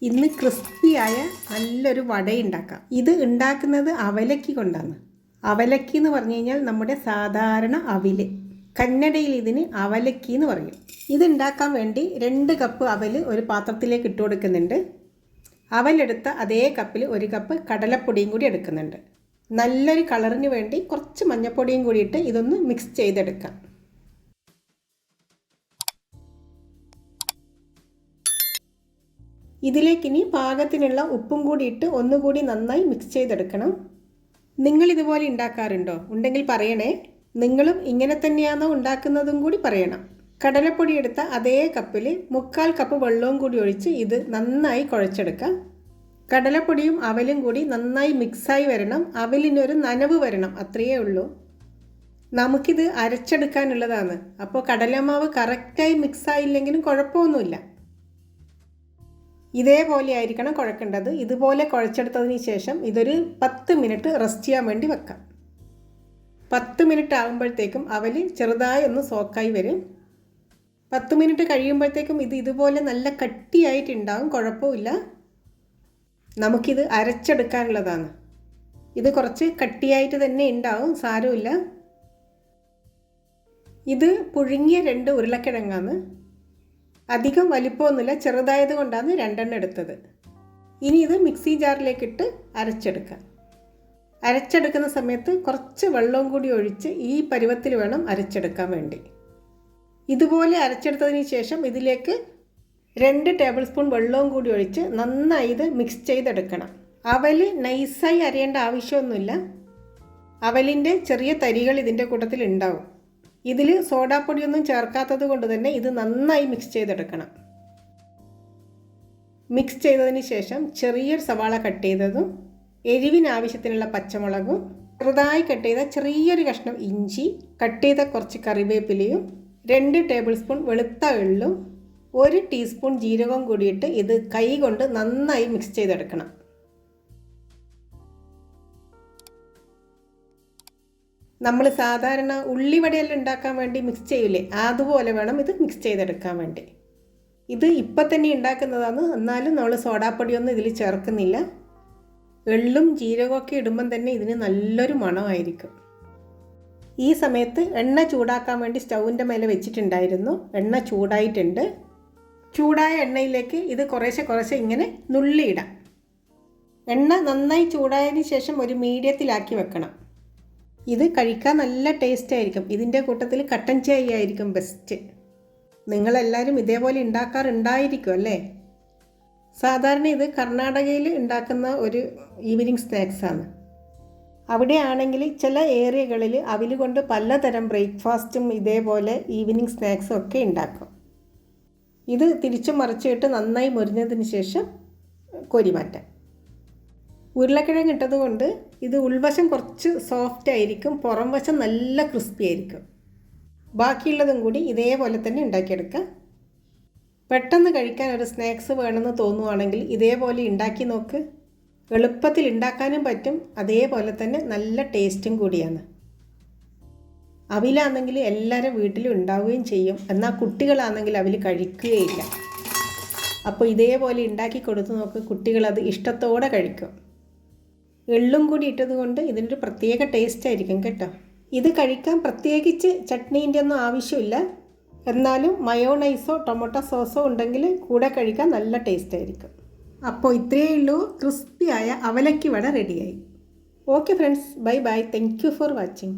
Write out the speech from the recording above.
ഇന്ന് ക്രിസ്പിയായ നല്ലൊരു വട ഉണ്ടാക്കാം. ഇത് ഉണ്ടാക്കുന്നത് അവലക്കി കൊണ്ടാണ്. അവലക്കി എന്ന് പറഞ്ഞു കഴിഞ്ഞാൽ നമ്മുടെ സാധാരണ അവില്. കന്നഡയിൽ ഇതിന് അവലക്കി എന്ന് പറയും. ഇത് ഉണ്ടാക്കാൻ വേണ്ടി 2 കപ്പ് അവല് ഒരു പാത്രത്തിലേക്ക് ഇട്ട് കൊടുക്കുന്നുണ്ട്. അവലെടുത്ത അതേ കപ്പിൽ 1 കപ്പ് കടലപ്പൊടിയും കൂടി എടുക്കുന്നുണ്ട്. നല്ലൊരു കളറിന് വേണ്ടി കുറച്ച് മഞ്ഞൾപ്പൊടിയും കൂടി ഇട്ട് ഇതൊന്ന് മിക്സ് ചെയ്തെടുക്കാം. ഇതിലേക്കിനി പാകത്തിനുള്ള ഉപ്പും കൂടി ഇട്ട് ഒന്നുകൂടി നന്നായി മിക്സ് ചെയ്തെടുക്കണം. നിങ്ങൾ ഇതുപോലെ ഉണ്ടാക്കാറുണ്ടോ? ഉണ്ടെങ്കിൽ പറയണേ. നിങ്ങളും ഇങ്ങനെ തന്നെയാണോ ഉണ്ടാക്കുന്നതും കൂടി പറയണം. കടലപ്പൊടി എടുത്ത അതേ കപ്പിൽ 3/4 കപ്പ് വെള്ളവും കൂടി ഒഴിച്ച് ഇത് നന്നായി കുഴച്ചെടുക്കാം. കടലപ്പൊടിയും അവലും കൂടി നന്നായി മിക്സായി വരണം. അവലിനൊരു നനവ് വരണം, അത്രയേ ഉള്ളൂ. നമുക്കിത് അരച്ചെടുക്കാനുള്ളതാണ്. അപ്പോൾ കടലമാവ് കറക്റ്റായി മിക്സായില്ലെങ്കിലും കുഴപ്പമൊന്നുമില്ല. ഇതേപോലെ ആയിരിക്കണം കുഴക്കേണ്ടത്. ഇതുപോലെ കുഴച്ചെടുത്തതിന് ശേഷം ഇതൊരു 10 മിനിറ്റ് റെസ്റ്റ് ചെയ്യാൻ വേണ്ടി വെക്കാം. 10 മിനിറ്റ് ആകുമ്പോഴത്തേക്കും അവല് ചെറുതായി ഒന്ന് സോക്കായി വരും. 10 മിനിറ്റ് കഴിയുമ്പോഴത്തേക്കും ഇത് ഇതുപോലെ നല്ല കട്ടിയായിട്ടുണ്ടാകും. കുഴപ്പമില്ല. നമുക്കിത് അരച്ചെടുക്കാനുള്ളതാണ്. ഇത് കുറച്ച് കട്ടിയായിട്ട് തന്നെ ഉണ്ടാവും, സാരമില്ല. ഇത് പുഴുങ്ങിയ 2 ഉരുളക്കിഴങ്ങാണ്. അധികം വലിപ്പമൊന്നുമില്ല, ചെറുതായത് കൊണ്ടാണ് 2 എടുത്തത്. ഇനി ഇത് മിക്സി ജാറിലേക്കിട്ട് അരച്ചെടുക്കാം. അരച്ചെടുക്കുന്ന സമയത്ത് കുറച്ച് വെള്ളവും കൂടി ഒഴിച്ച് ഈ പരുവത്തിൽ വേണം അരച്ചെടുക്കാൻ വേണ്ടി. ഇതുപോലെ അരച്ചെടുത്തതിന് ശേഷം ഇതിലേക്ക് 2 ടേബിൾ സ്പൂൺ വെള്ളവും കൂടി ഒഴിച്ച് നന്നായി ഇത് മിക്സ് ചെയ്തെടുക്കണം. അവല് നൈസായി അരയേണ്ട ആവശ്യമൊന്നുമില്ല. അവലിൻ്റെ ചെറിയ തരികൾ ഇതിൻ്റെ കൂട്ടത്തിൽ ഉണ്ടാവും. ഇതിൽ സോഡാപ്പൊടിയൊന്നും ചേർക്കാത്തത് കൊണ്ട് തന്നെ ഇത് നന്നായി മിക്സ് ചെയ്തെടുക്കണം. മിക്സ് ചെയ്തതിന് ശേഷം ചെറിയൊരു സവാള കട്ട് ചെയ്തതും എരിവിന് ആവശ്യത്തിനുള്ള പച്ചമുളകും ചെറുതായി കട്ട് ചെയ്ത ചെറിയൊരു കഷ്ണം ഇഞ്ചി, കട്ട് ചെയ്ത കുറച്ച് കറിവേപ്പിലയും 2 ടേബിൾ സ്പൂൺ വെളുത്ത എള്ളും 1 ടീസ്പൂൺ ജീരകവും കൂടിയിട്ട് ഇത് കൈ കൊണ്ട് നന്നായി മിക്സ് ചെയ്തെടുക്കണം. നമ്മൾ സാധാരണ ഉള്ളിവടയെല്ലാം ഉണ്ടാക്കാൻ വേണ്ടി മിക്സ് ചെയ്യില്ലേ, അതുപോലെ വേണം ഇത് മിക്സ് ചെയ്തെടുക്കാൻ വേണ്ടി. ഇത് ഇപ്പം തന്നെ ഉണ്ടാക്കുന്നതാണ്, എന്നാലും നമ്മൾ സോഡാപ്പൊടിയൊന്നും ഇതിൽ ചേർക്കുന്നില്ല. എള്ളും ജീരകമൊക്കെ ഇടുമ്പം തന്നെ ഇതിന് നല്ലൊരു മണമായിരിക്കും. ഈ സമയത്ത് എണ്ണ ചൂടാക്കാൻ വേണ്ടി സ്റ്റൗവിൻ്റെ മേലെ വെച്ചിട്ടുണ്ടായിരുന്നു. എണ്ണ ചൂടായിട്ടുണ്ട്. ചൂടായ എണ്ണയിലേക്ക് ഇത് കുറേശ്ശെ ഇങ്ങനെ നുള്ളിയിടാം. എണ്ണ നന്നായി ചൂടായതിന് ശേഷം ഒരു മീഡിയത്തിലാക്കി വെക്കണം. ഇത് കഴിക്കാൻ നല്ല ടേസ്റ്റ് ആയിരിക്കും. ഇതിൻ്റെ കൂട്ടത്തിൽ കട്ടൻ ചായ ആയിരിക്കും ബെസ്റ്റ്. നിങ്ങളെല്ലാവരും ഇതേപോലെ ഉണ്ടാക്കാറുണ്ടായിരിക്കും അല്ലേ? സാധാരണ ഇത് കർണാടകയിൽ ഉണ്ടാക്കുന്ന ഒരു ഈവനിങ് സ്നാക്സാണ്. അവിടെയാണെങ്കിൽ ചില ഏരിയകളിൽ അവിൽ കൊണ്ട് പലതരം ബ്രേക്ക്ഫാസ്റ്റും ഇതേപോലെ ഈവനിങ് സ്നാക്സും ഒക്കെ ഉണ്ടാക്കും. ഇത് തിരിച്ചു മറിച്ചിട്ട് നന്നായി മുരിഞ്ഞതിന് ശേഷം കോരിമാറ്റാം. ഉരുളക്കിഴങ്ങ് ഇട്ടതുകൊണ്ട് ഇത് ഉൾവശം കുറച്ച് സോഫ്റ്റ് ആയിരിക്കും, പുറം വശം നല്ല ക്രിസ്പി ആയിരിക്കും. ബാക്കിയുള്ളതും കൂടി ഇതേപോലെ തന്നെ ഉണ്ടാക്കിയെടുക്കാം. പെട്ടെന്ന് കഴിക്കാൻ ഒരു സ്നാക്സ് വേണമെന്ന് തോന്നുവാണെങ്കിൽ ഇതേപോലെ ഉണ്ടാക്കി നോക്ക്. എളുപ്പത്തിൽ ഉണ്ടാക്കാനും പറ്റും, അതേപോലെ തന്നെ നല്ല ടേസ്റ്റും കൂടിയാണ്. അവിലാണെങ്കിൽ എല്ലാവരും വീട്ടിലും ഉണ്ടാവുകയും ചെയ്യും, എന്നാൽ കുട്ടികളാണെങ്കിൽ അവിൽ കഴിക്കുകയില്ല. അപ്പോൾ ഇതേപോലെ ഉണ്ടാക്കി കൊടുത്തു നോക്ക്, കുട്ടികളത് ഇഷ്ടത്തോടെ കഴിക്കും. എള്ളും കൂടി ഇട്ടതുകൊണ്ട് ഇതിനൊരു പ്രത്യേക ടേസ്റ്റ് ആയിരിക്കും കേട്ടോ. ഇത് കഴിക്കാൻ പ്രത്യേകിച്ച് ചട്നീൻ്റെ ഒന്നും ആവശ്യമില്ല. എന്നാലും മയോണൈസോ ടൊമാറ്റോ സോസോ ഉണ്ടെങ്കിൽ കൂടെ കഴിക്കാൻ നല്ല ടേസ്റ്റ് ആയിരിക്കും. അപ്പോൾ ഇത്രയേ ഉള്ളൂ, ക്രിസ്പിയായ അവലക്കി വട റെഡിയായി. Okay friends, bye bye. Thank you for watching.